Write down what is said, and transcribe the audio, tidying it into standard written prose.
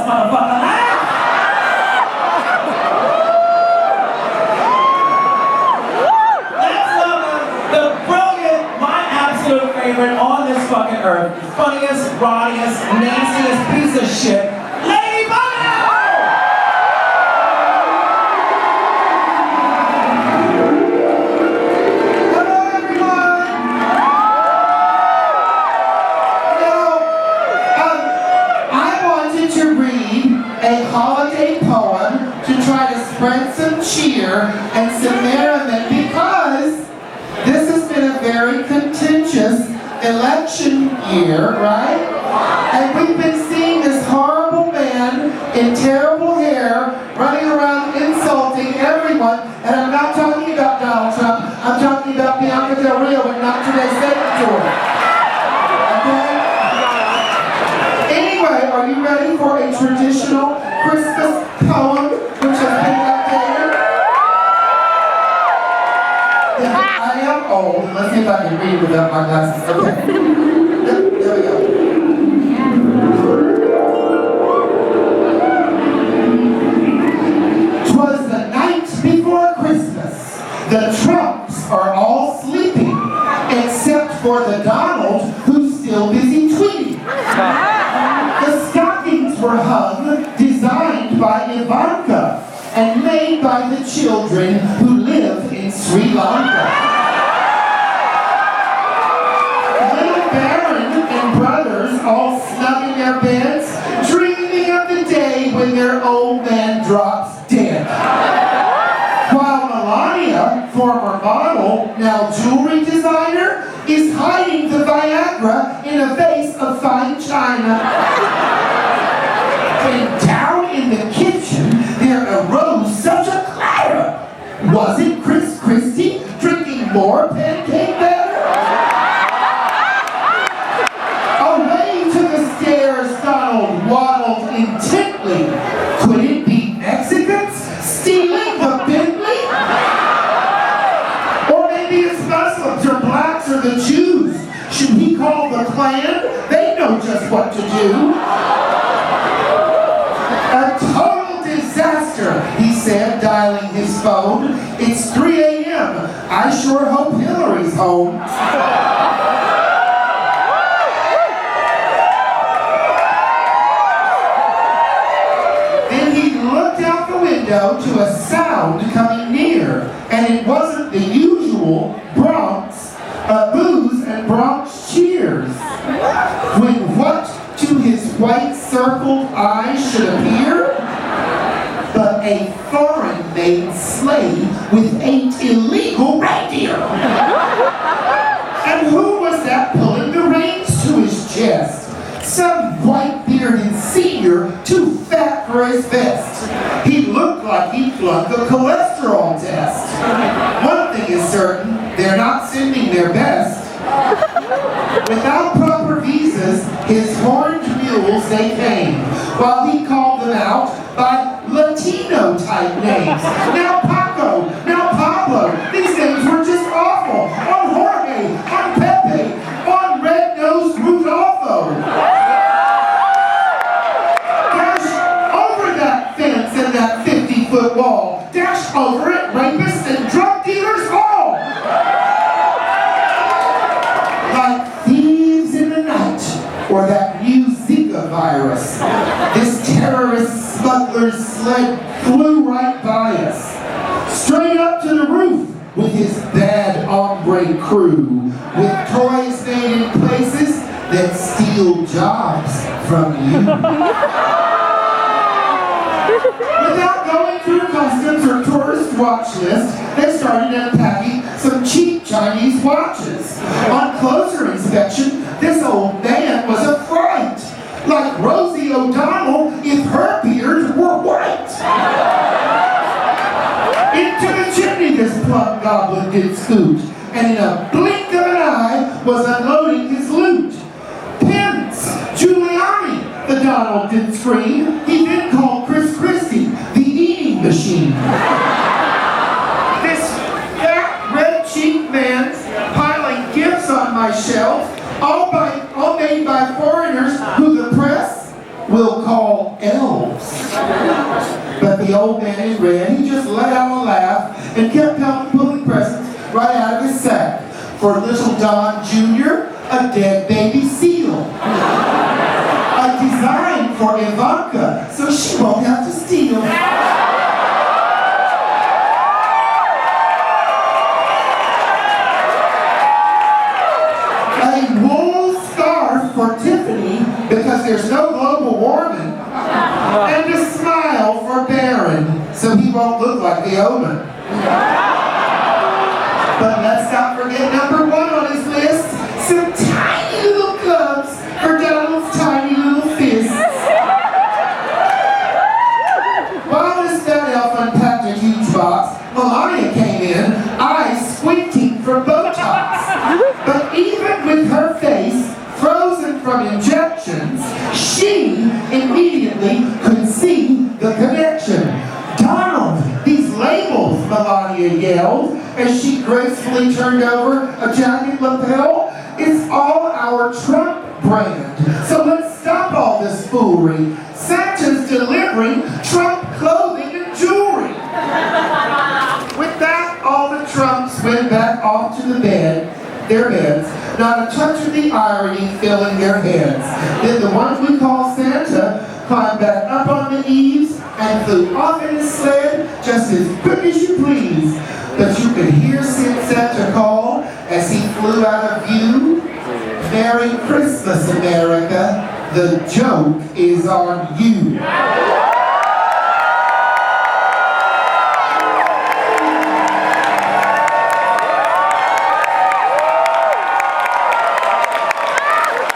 motherfucker. Let's welcome the brilliant, my absolute favorite on this fucking earth, funniest, rottiest, nastiest piece of shit, Lady Bono! Hello, everyone! I wanted to read a holiday poem to try to spread some cheer and some merriment because this has been a very contentious election year, right? And we've been seeing this horrible man in terrible hair running around insulting everyone. And I'm not talking about Donald Trump. I'm talking about Bianca Del Rio and not today's tour. Okay? Anyway, are you ready for a traditional Christmas poem which has been updated? I am old. Let's see if I can read without my glasses. Okay. There we go. 'Twas the night before Christmas. The Trumps are all sleeping, except for the Donald who's still busy tweeting. The stockings were hung, designed by Ivanka, and made by the children who live in Sri Lanka. Little Baron and brothers all snug in their beds, dreaming of the day when their old man drops dead. While Melania, former model, now jewelry designer, is hiding the Viagra in a vase of fine china. And down in the kitchen, there arose such a clatter. Was it Chris Christie drinking more pancake batter? Away to the stairs, Donald waddled intently. Could it be Mexicans stealing the Bentley? Or maybe it's Muslims or blacks or the Jews. Should he call the Klan? They know just what to do. A total disaster, he said, dialing his phone. It's 3 a.m. I sure hope Hillary's home. Then he looked out the window to a sound coming near, and it wasn't the usual Bronx booze and Bronx cheers. When what to his white circled eyes should appear? But a foreign-made sleigh with 8 illegal reindeer. And who was that pulling the reins to his chest? Some white-bearded senior, too fat for his vest. He looked like he flunked the cholesterol test. One thing is certain, they're not sending their best. Without proper visas, his horned mules they came, while he called them out by Latino-type names. Now Paco, now Pablo, these names were just awful. On Jorge, on Pepe, on red-nosed Rudolfo. Dash over that fence and that 50-foot wall. Dash over it, rapists and drug dealers all. Like thieves in the night, or that new Zika virus. This terrorist smuggler's sled flew right by us, straight up to the roof with his bad hombre crew, with toys made in places that steal jobs from you. Without going through customs or tourist watch list, they started unpacking some cheap Chinese watches. On closer inspection, this old man was a fright, like Rosie O'Donnell if her beard were white. Into the chimney this plump goblin did scoot, and in a blink of an eye was unloading his loot. Pins, Giuliani, the Donald did scream. He then called Chris Christie the eating machine. This fat, red-cheeked man's piling gifts on my shelf, all made by foreigners who the press will call all elves. But the old man in red, he just let out a laugh and kept on pulling presents right out of his sack. For little Don Jr., a dead baby seal. A design for Ivanka, so she won't have to steal. A wool scarf for Tiffany, because there's no global warming. And a smile for Baron, so he won't look like the omen. But let's not forget number 1 on his list, some tiny little gloves for Donald's tiny little fists. While this fat elf unpacked a huge box, Melania came in, eyes squinting from Botox. But even with her face frozen from injections, she immediately could see the connection. Donald, these labels, Melania yelled, as she gracefully turned over a jacket lapel. It's all our Trump brand. So let's stop all this foolery. Santa's delivering Trump clothing and jewelry. With that, all the Trumps went back off to their beds, not a touch of the irony filling their heads. Then the one we call Santa climbed back up on the eaves and flew off in his sled just as quick as you please. But you could hear Santa call as he flew out of view. Merry Christmas, America. The joke is on you.